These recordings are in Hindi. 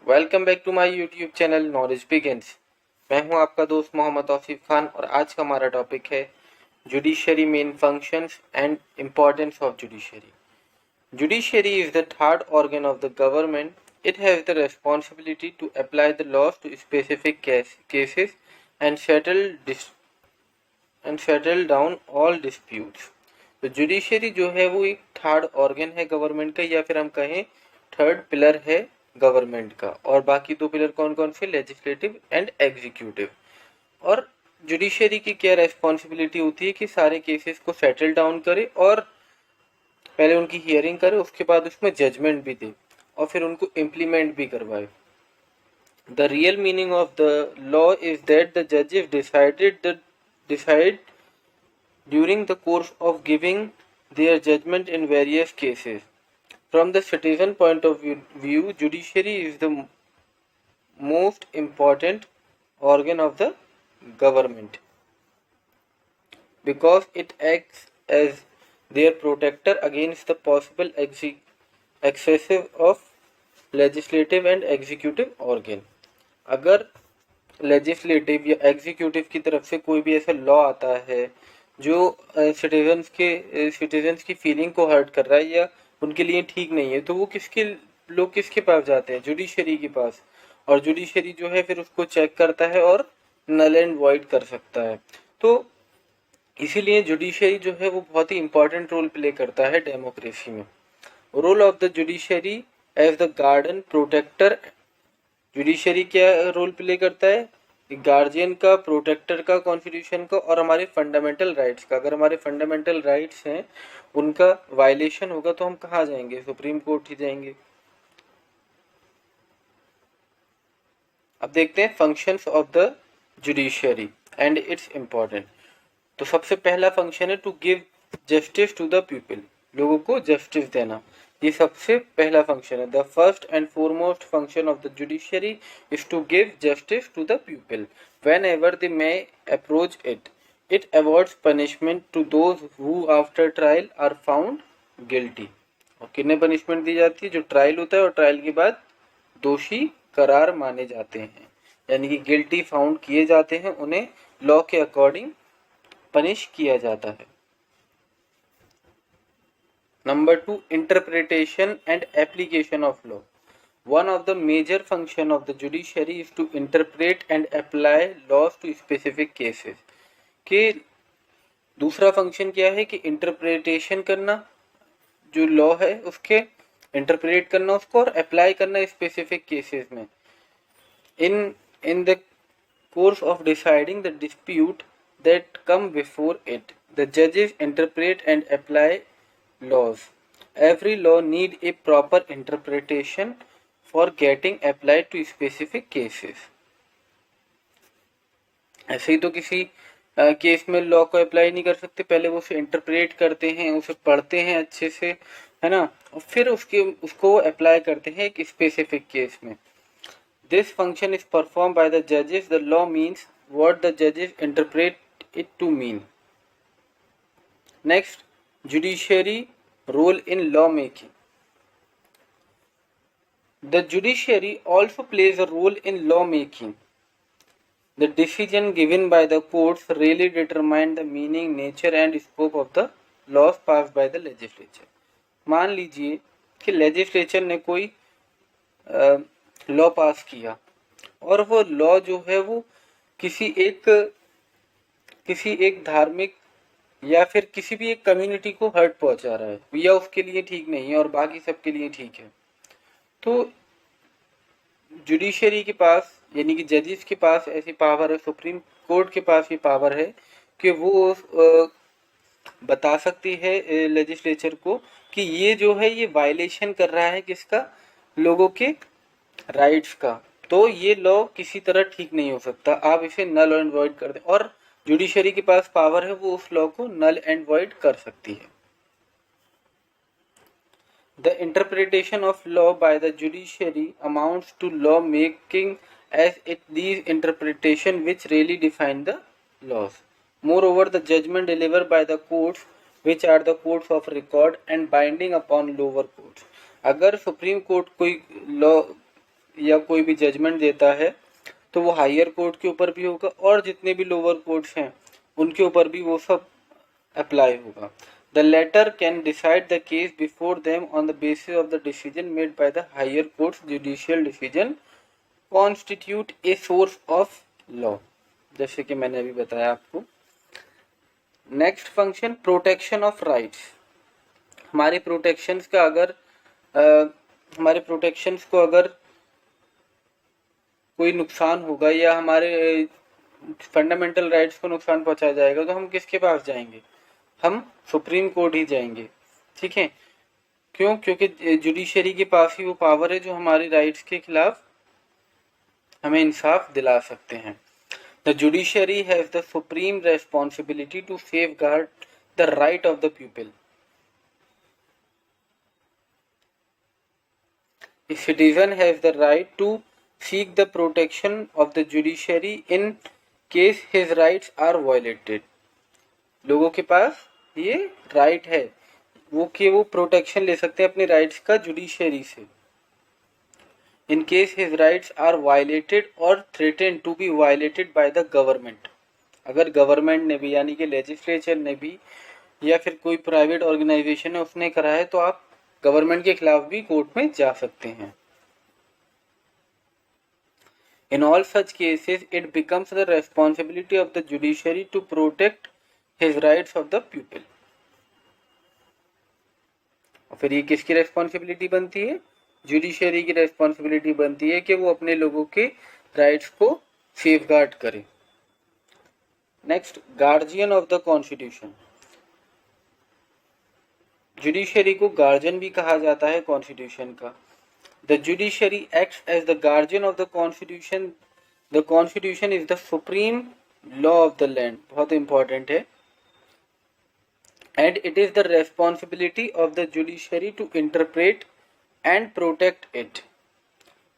Welcome back to my YouTube channel knowledge begins. मैं हूं आपका दोस्त मोहम्मद तौसीफ खान और आज का हमारा टॉपिक है judiciary main functions and importance of judiciary. Judiciary is the third organ of the government. It has the responsibility to apply the laws to specific cases and settle down all disputes. तो जुडिशरी जो है वो एक थर्ड ऑर्गन है गवर्नमेंट का, या फिर हम कहें थर्ड पिलर है गवर्नमेंट का। और बाकी दो पिलर कौन कौन से, लेजिस्लेटिव एंड एग्जीक्यूटिव। और जुडिशरी की क्या रेस्पॉन्सिबिलिटी होती है कि सारे केसेस को सेटल डाउन करे और पहले उनकी हियरिंग करे, उसके बाद उसमें जजमेंट भी दे और फिर उनको इम्प्लीमेंट भी करवाए। The real meaning of the law is that the जजेस decide during the course of giving their judgment in various cases. From the citizen point of view, judiciary is the most important organ of the government because it acts as their protector against the possible excessive of legislative and executive organ. अगर लेजिस्लेटिव या एग्जीक्यूटिव की तरफ से कोई भी ऐसा लॉ आता है जो सिटीजन्स की फीलिंग को हर्ट कर रहा है या उनके लिए ठीक नहीं है, तो वो लोग किसके पास जाते हैं, जुडिशरी के पास। और जुडिशरी जो है फिर उसको चेक करता है और नल एंड वॉइड कर सकता है। तो इसीलिए जुडिशरी जो है वो बहुत ही इंपॉर्टेंट रोल प्ले करता है डेमोक्रेसी में। Role of the judiciary as the guardian protector. Judiciary क्या रोल प्ले करता है, गार्जियन का, प्रोटेक्टर का, कॉन्स्टिट्यूशन का और हमारे फंडामेंटल राइट्स का। अगर हमारे फंडामेंटल राइट्स हैं उनका वायलेशन होगा तो हम कहाँ जाएंगे, सुप्रीम कोर्ट ही जाएंगे। अब देखते हैं functions of the judiciary and its important. तो सबसे पहला फंक्शन है to give justice to the people, लोगों को जस्टिस देना, ये सबसे पहला फंक्शन है। The first and foremost function of the judiciary is to give justice to the people whenever they may approach it. It awards punishment to those who after trial are found guilty. और कितने पनिशमेंट दी जाती है, जो ट्रायल होता है और ट्रायल के बाद दोषी करार माने जाते हैं, यानी कि गिल्टी फाउंड किए जाते हैं, उन्हें लॉ के अकॉर्डिंग पनिश किया जाता है। Number 2, interpretation and application of law. One of the major function of the judiciary is to interpret and apply laws to specific cases. कि दूसरा फंक्शन क्या है कि इंटरप्रिटेशन करना, जो लॉ है उसके इंटरप्रेट करना उसको और अप्लाई करना स्पेसिफिक केसेस में। In the course of deciding the dispute that come before it, the judges interpret and apply laws. Every law need a proper interpretation for getting applied to specific cases. ऐसे ही तो किसी केस में लॉ को अप्लाई नहीं कर सकते, पहले वो उसे इंटरप्रेट करते हैं, उसे पढ़ते हैं अच्छे से, है ना, और फिर उसको अप्लाई करते हैं एक स्पेसिफिक केस में। This function is performed by the judges. The law means what the judges interpret it to mean. Next, judiciary role in law making. The judiciary also plays a role in law making. The decision given by the courts really determine the meaning, nature and scope of the laws passed by the legislature. मान लीजिए कि लेजिस्लेचर ने कोई लॉ पास किया और वो लॉ जो है वो किसी एक धार्मिक या फिर किसी भी एक कम्युनिटी को हर्ट पहुंचा रहा है या उसके लिए ठीक नहीं है और बाकी सबके लिए ठीक है, तो जुडिशरी के पास यानी कि जजेस के पास ऐसी पावर है, सुप्रीम कोर्ट के पास ये पावर है कि वो बता सकती है लेजिस्लेचर को कि ये जो है ये वायलेशन कर रहा है किसका, लोगों के राइट्स का, तो ये लॉ किसी तरह ठीक नहीं हो सकता, आप इसे नल एंड वॉइड कर दें। और जुडिशरी के पास पावर है, वो उस लॉ को नल एंड वॉइड कर सकती है। The interpretation of law by the judiciary amounts to law making as it these interpretation which really define the laws. Moreover, the judgment delivered by the courts, which are the courts of record and binding upon lower courts. अगर सुप्रीम कोर्ट कोई लॉ या कोई भी जजमेंट देता है तो वो हायर कोर्ट के ऊपर भी होगा और जितने भी लोअर कोर्ट्स हैं उनके ऊपर भी वो सब अप्लाई होगा. The latter can decide the case before them on the basis of the decision made by the higher court's judicial decision constitute a source of law. जैसे कि मैंने अभी बताया आपको. Next function protection of rights. हमारे प्रोटेक्शंस का अगर हमारे प्रोटेक्शंस को अगर कोई नुकसान होगा या हमारे फंडामेंटल राइट्स को नुकसान पहुंचाया जाएगा तो हम किसके पास जाएंगे? हम सुप्रीम कोर्ट ही जाएंगे. ठीक है. क्यों? क्योंकि जुडिशरी के पास ही वो पावर है जो हमारी राइट्स के खिलाफ हमें इंसाफ दिला सकते हैं. The judiciary has the supreme responsibility to safeguard the right of the people. A citizen has the right to seek the protection of the judiciary in case his rights are violated. लोगों के पास ये राइट है वो प्रोटेक्शन ले सकते हैं अपने राइट्स का जुडिशरी से. In case his rights are violated or threatened to be violated by the government. अगर गवर्नमेंट ने भी यानी कि लेजिस्लेचर ने भी या फिर कोई प्राइवेट ऑर्गेनाइजेशन है उसने करा है तो आप गवर्नमेंट के खिलाफ भी कोर्ट में जा सकते हैं. In all such cases, it becomes the responsibility of the judiciary to protect his rights of the people. और फिर ये किसकी रेस्पॉन्सिबिलिटी बनती है? जुडिशरी की रेस्पॉन्सिबिलिटी बनती है कि वो अपने लोगों के राइट्स को सेफगार्ड करे. Next, guardian of the constitution. Judiciary को गार्जियन भी कहा जाता है कॉन्स्टिट्यूशन का. The judiciary acts as the guardian of the constitution. The constitution is the supreme law of the land. बहुत इंपॉर्टेंट है. And it is the responsibility of the judiciary to interpret and protect it.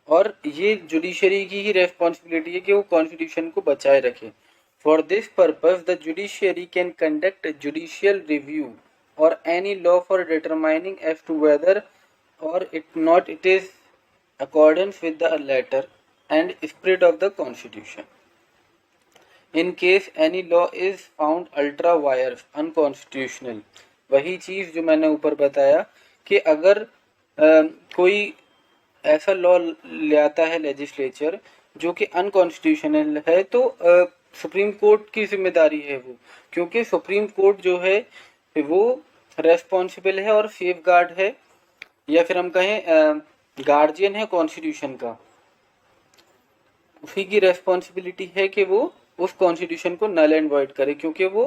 और ये जुडिशरी की ही रेस्पॉन्सिबिलिटी है कि वो कॉन्स्टिट्यूशन को बचाए रखे. For this purpose the judiciary can conduct judicial review और any law for determining as to whether और it is accordance with the letter and spirit of the constitution. In case any law is found ultra vires unconstitutional. वही चीज जो मैंने ऊपर बताया कि अगर कोई ऐसा लॉ ले आता है लेजिस्लेचर जो कि अनकॉन्स्टिट्यूशनल है तो सुप्रीम कोर्ट की जिम्मेदारी है वो. क्योंकि सुप्रीम कोर्ट जो है वो रेस्पॉन्सिबल है और सेफ गार्ड है या फिर हम कहें गार्जियन है कॉन्स्टिट्यूशन का. उसी की रेस्पॉन्सिबिलिटी है कि वो उस कॉन्स्टिट्यूशन को नल एंड वॉइड करे क्योंकि वो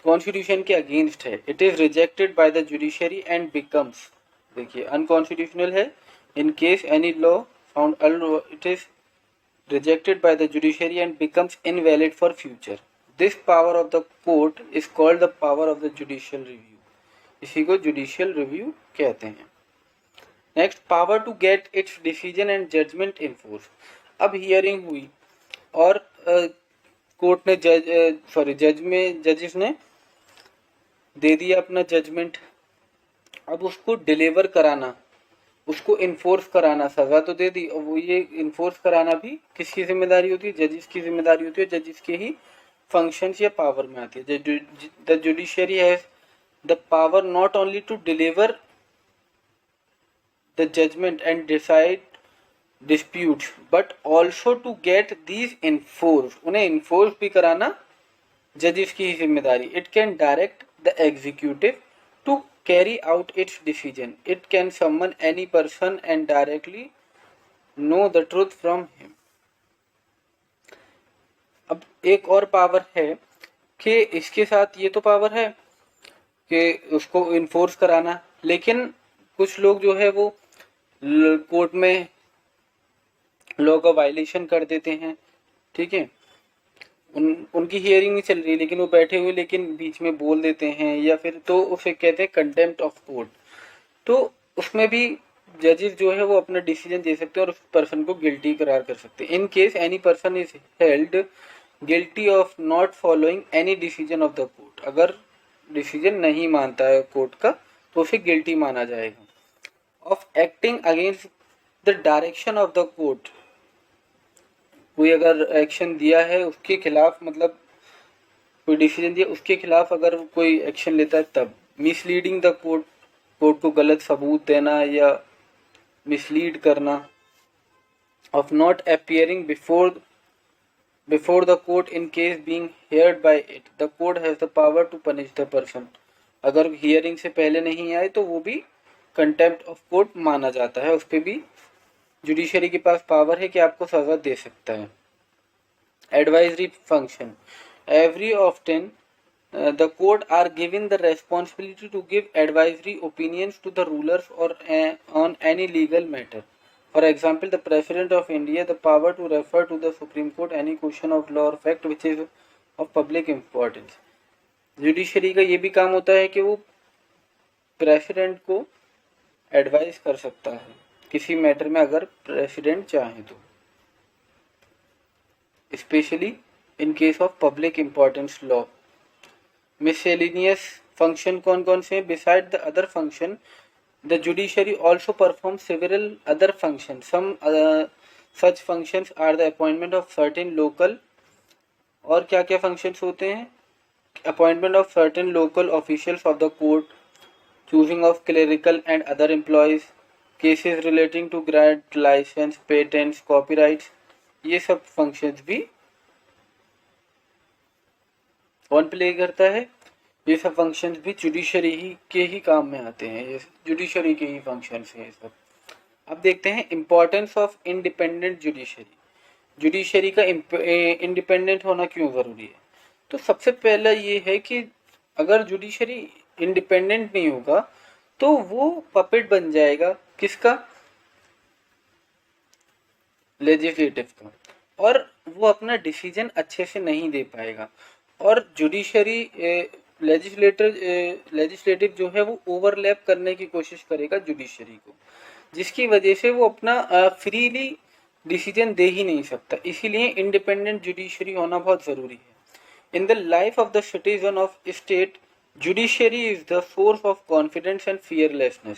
कॉन्स्टिट्यूशन के अगेंस्ट है. It is rejected by the judiciary and becomes. देखिए अनकॉन्स्टिट्यूशनल है. In case any law found it is rejected by the judiciary and becomes invalid for future. This power of the court is called the power of the judicial review. इसी को जुडिशियल रिव्यू कहते हैं. Next, power to get its decision and judgement enforce. अब हियरिंग हुई और कोर्ट ने जजेस ने दे दिया अपना जजमेंट. अब उसको डिलीवर कराना, उसको इन्फोर्स कराना, सजा तो दे दी और वो ये इन्फोर्स कराना भी किसकी जिम्मेदारी होती है? जजेस की जिम्मेदारी होती है. जजेस के ही फंक्शंस या पावर में आती है. The judiciary has the power not only to deliver the judgement and decide disputes but also to get these enforce. उन्हें इन्फोर्स भी कराना जजेस की ही जिम्मेदारी. It can direct the executive to carry out its decision. It can summon any person and directly know the truth from him. अब एक और पावर है कि इसके साथ ये तो पावर है कि उसको इन्फोर्स कराना, लेकिन कुछ लोग जो है वो कोर्ट में लॉ का वायलेशन कर देते हैं. ठीक है, उनकी हियरिंग नहीं चल रही लेकिन वो बैठे हुए लेकिन बीच में बोल देते हैं या फिर तो उसे कहते हैं कंटेम्प्ट ऑफ कोर्ट. तो उसमें भी जजेस जो है वो अपना डिसीजन दे सकते हैं और उस पर्सन को गिल्टी करार कर सकते हैं. इन case any person is held guilty of not following any decision of the court. अगर डिसीजन नहीं मानता है कोर्ट का तो उसे गिल्टी माना जाएगा. Of acting against the direction of the court, कोई अगर एक्शन दिया है उसके खिलाफ, मतलब कोई डिसीजन दिया उसके खिलाफ अगर कोई एक्शन लेता है तब। मिसलीडिंग द कोर्ट, कोर्ट को गलत सबूत देना या मिसलीड करना। Of not appearing before the court in case being heard by it, the court has the power to punish the person. अगर हियरिंग से पहले नहीं आए तो वो भी कंटेम्प्ट ऑफ कोर्ट माना जाता है, उस पर भी जुडिशरी के पास पावर है कि आपको सजा दे सकता है। Advisory function, every often the court are given the responsibility to give advisory opinions to the rulers or on any legal matter. For example, the President of India the power to refer to the Supreme Court any question of law or fact which is of public importance. Judiciary का ये भी काम होता है कि वो प्रेसिडेंट को एडवाइस कर सकता है किसी मैटर में, अगर प्रेसिडेंट चाहे तो, specially in case of public importance law. Miscellaneous function कौन कौन से? Beside the other function the judiciary also perform several other function. Some such functions are the appointment of certain local, और क्या क्या फंक्शंस होते हैं? Appointment of certain local officials of the court, choosing of clerical and other employees, cases relating to grant licence, patents, copyrights, ये सब फंक्शंस भी कौन प्ले करता है? ये सब फंक्शंस भी जुडिशरी ही के ही काम में आते हैं, ये जुडिशरी के ही फंक्शंस हैं ये सब। अब देखते हैं importance of independent judiciary. Judiciary का इंडिपेंडेंट होना क्यों जरूरी है? तो सबसे पहला ये है कि अगर जुडिशरी इंडिपेंडेंट नहीं होगा तो वो पपेट बन जाएगा किसका? लेजिस्लेटिव का, और वो अपना डिसीजन अच्छे से नहीं दे पाएगा। और जुडिशरी लेजिस्लेटिव जो है वो ओवरलैप करने की कोशिश करेगा जुडिशरी को, जिसकी वजह से वो अपना फ्रीली डिसीजन दे ही नहीं सकता। इसीलिए इंडिपेंडेंट जुडिशरी होना बहुत जरूरी है। In the life of the citizen of state, judiciary is the source of confidence and fearlessness.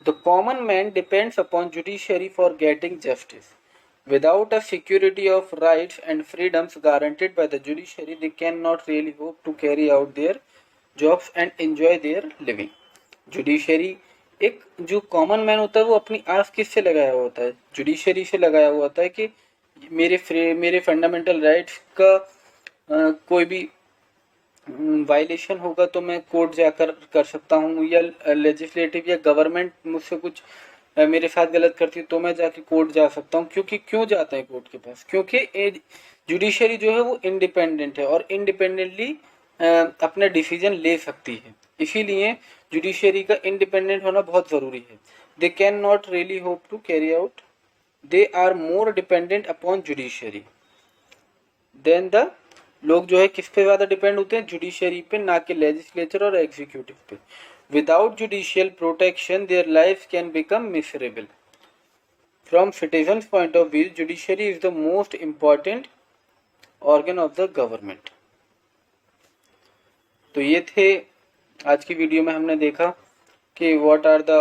The common man depends upon judiciary for getting justice. Without a security of rights and freedoms guaranteed by the judiciary, they cannot really hope to carry out their jobs and enjoy their living. Judiciary, एक जो कॉमन मैन होता है वो अपनी आस किससे लगाया हुआ होता है? जुडिशरी से लगाया हुआ होता है कि मेरे फंडामेंटल राइट्स का कोई भी वायलेशन होगा तो मैं कोर्ट जाकर कर सकता हूँ, या लेजिस्लेटिव या गवर्नमेंट मुझसे कुछ मेरे साथ गलत करती है तो मैं जाके कोर्ट जा सकता हूँ। क्योंकि क्यों जाते हैं कोर्ट के पास? क्योंकि जुडिशरी जो है वो इंडिपेंडेंट है और इंडिपेंडेंटली अपना डिसीजन ले सकती है। इसीलिए जुडिशरी का इंडिपेंडेंट होना बहुत ज़रूरी है। They can not really hope to carry out, they are more dependent upon judiciary than the, लोग जो है किस पे ज़्यादा डिपेंड होते हैं? जुडिशरी पे, ना कि लेजिस्लेचर और एग्जीक्यूटिव पे। Without judicial protection, their lives can become miserable. From citizens' point of view, judiciary is the most important organ of the government. तो ये थे आज की वीडियो में हमने देखा कि what are the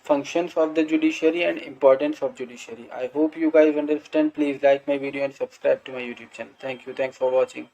functions of the judiciary and importance of judiciary. I hope you guys understand. Please like my video and subscribe to my YouTube channel. Thank you. Thanks for watching.